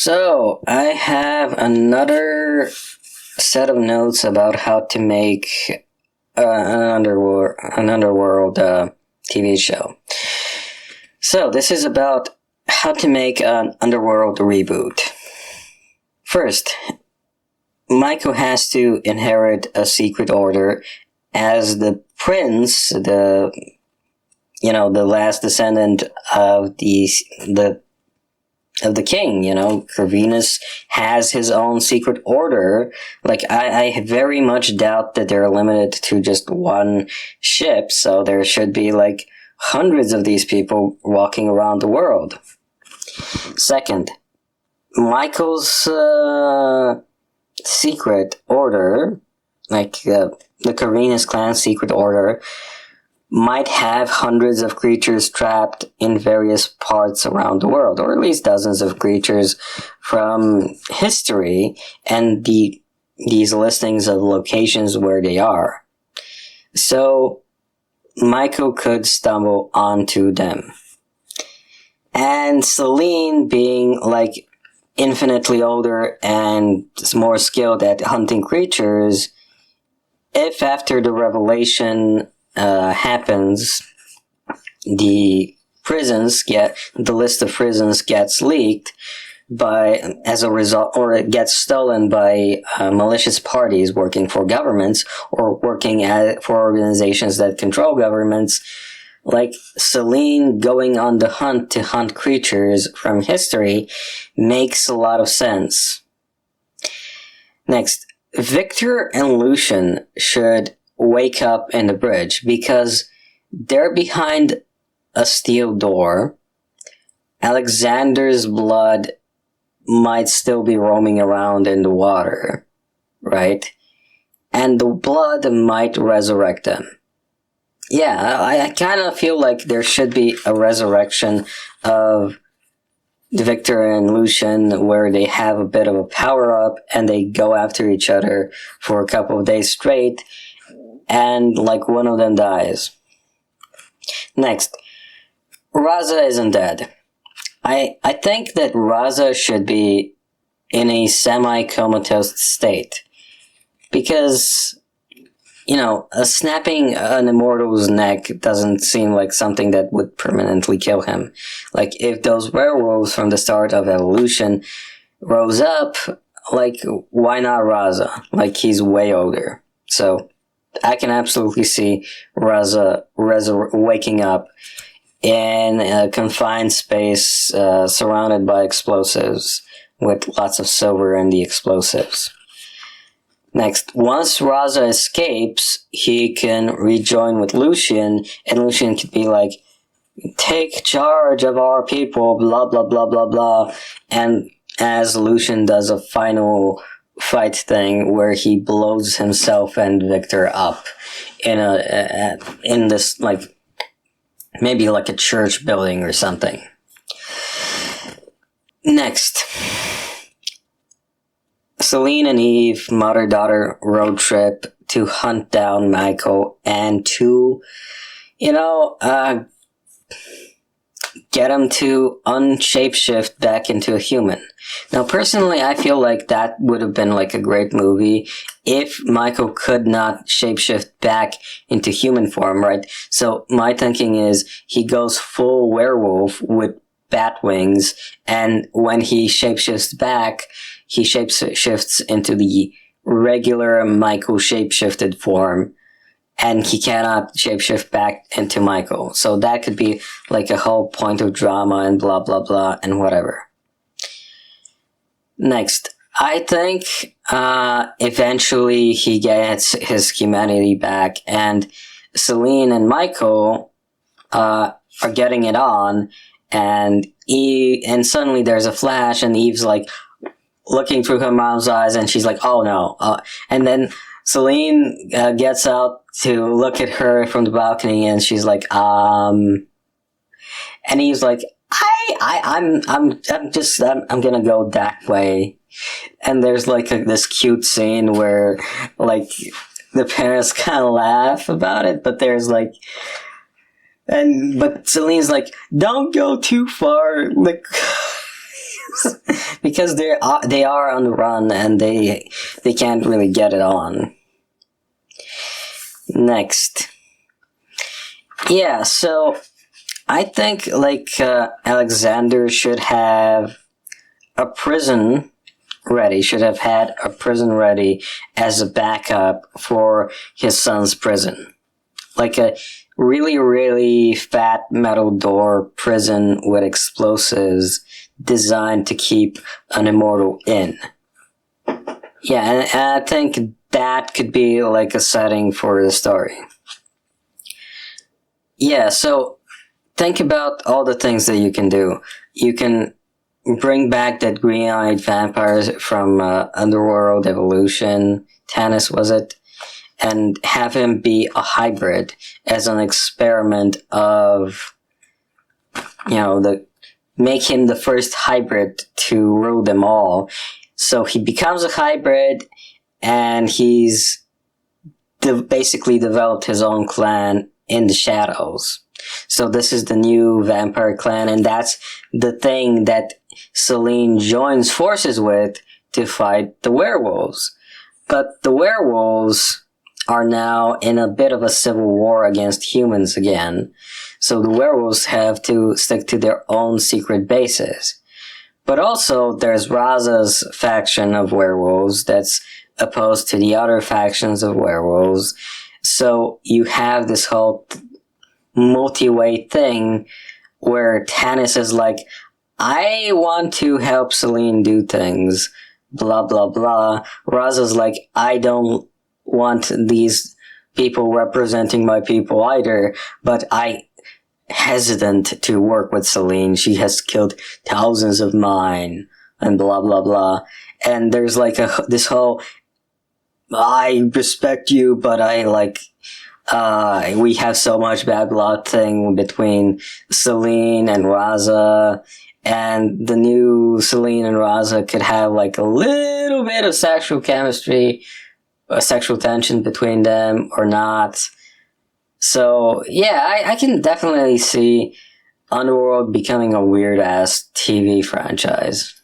So, I have another set of notes about how to make an Underworld TV show. So, this is about how to make an Underworld reboot. First, Michael has to inherit a secret order as the prince, the last descendant of the king. Corvinus has his own secret order. I very much doubt that they're limited to just one ship, so there should be hundreds of these people walking around the world. Second, Michael's secret order, the Corvinus clan secret order, might have hundreds of creatures trapped in various parts around the world, or at least dozens of creatures from history, and these listings of locations where they are. So, Michael could stumble onto them. And Celine, being infinitely older and more skilled at hunting creatures, if after the revelation happens, the list of prisons gets leaked as a result, or it gets stolen by malicious parties working for governments or working for organizations that control governments. Celine going on the hunt to hunt creatures from history makes a lot of sense. Next, Victor and Lucian should wake up in the bridge because they're behind a steel door. Alexander's blood might still be roaming around in the water, right? And the blood might resurrect them. Yeah, I kind of feel like there should be a resurrection of Victor and Lucian where they have a bit of a power-up and they go after each other for a couple of days straight, and one of them dies. Next, Raza isn't dead. I think that Raza should be in a semi-comatose state. Because, snapping an immortal's neck doesn't seem like something that would permanently kill him. If those werewolves from the start of evolution rose up, why not Raza? He's way older. So, I can absolutely see Raza waking up in a confined space surrounded by explosives with lots of silver in the explosives. Next, once Raza escapes, he can rejoin with Lucian, and Lucian could be take charge of our people, blah, blah, blah, blah, blah. And as Lucian does a final fight thing where he blows himself and Victor up in this maybe a church building or something. Next, Celine and Eve, mother-daughter road trip to hunt down Michael and to get him to unshapeshift back into a human. Now, personally, I feel like that would have been a great movie if Michael could not shapeshift back into human form, right? So my thinking is he goes full werewolf with bat wings, and when he shapeshifts back, he shapeshifts into the regular Michael shapeshifted form, and he cannot shapeshift back into Michael. So that could be a whole point of drama and blah, blah, blah, and whatever. Next, I think eventually he gets his humanity back, and Celine and Michael are getting it on, and suddenly there's a flash, and Eve's looking through her mom's eyes, and she's oh no. And then Celine gets out to look at her from the balcony, and she's and he's I'm gonna go that way. And there's this cute scene where the parents kind of laugh about it, but there's but Celine's don't go too far. because they are on the run and they can't really get it on. Next, yeah, so I think Alexander should have a prison ready. Should have had a prison ready as a backup for his son's prison, like a really, really fat metal door prison with explosives designed to keep an immortal in. Yeah, and I think that could be like a setting for the story. Yeah, so think about all the things that you can do. You can bring back that green-eyed vampire from Underworld Evolution. Tannis, was it? And have him be a hybrid as an experiment of, make him the first hybrid to rule them all. So he becomes a hybrid, and he's basically developed his own clan in the shadows. So this is the new vampire clan, and that's the thing that Selene joins forces with to fight the werewolves. But the werewolves are now in a bit of a civil war against humans again. So the werewolves have to stick to their own secret bases. But also, there's Raza's faction of werewolves that's opposed to the other factions of werewolves. So you have this whole multi-way thing where Tannis is like, I want to help Selene do things, blah, blah, blah. Raza's like, I don't want these people representing my people either, but I hesitant to work with Selene. She has killed thousands of mine, and blah, blah, blah. And there's like this whole, I respect you, but we have so much bad blood thing between Selene and Raza, and the new Selene and Raza could have like a little bit of sexual chemistry, sexual tension between them or not. So yeah, I can definitely see Underworld becoming a weird ass TV franchise.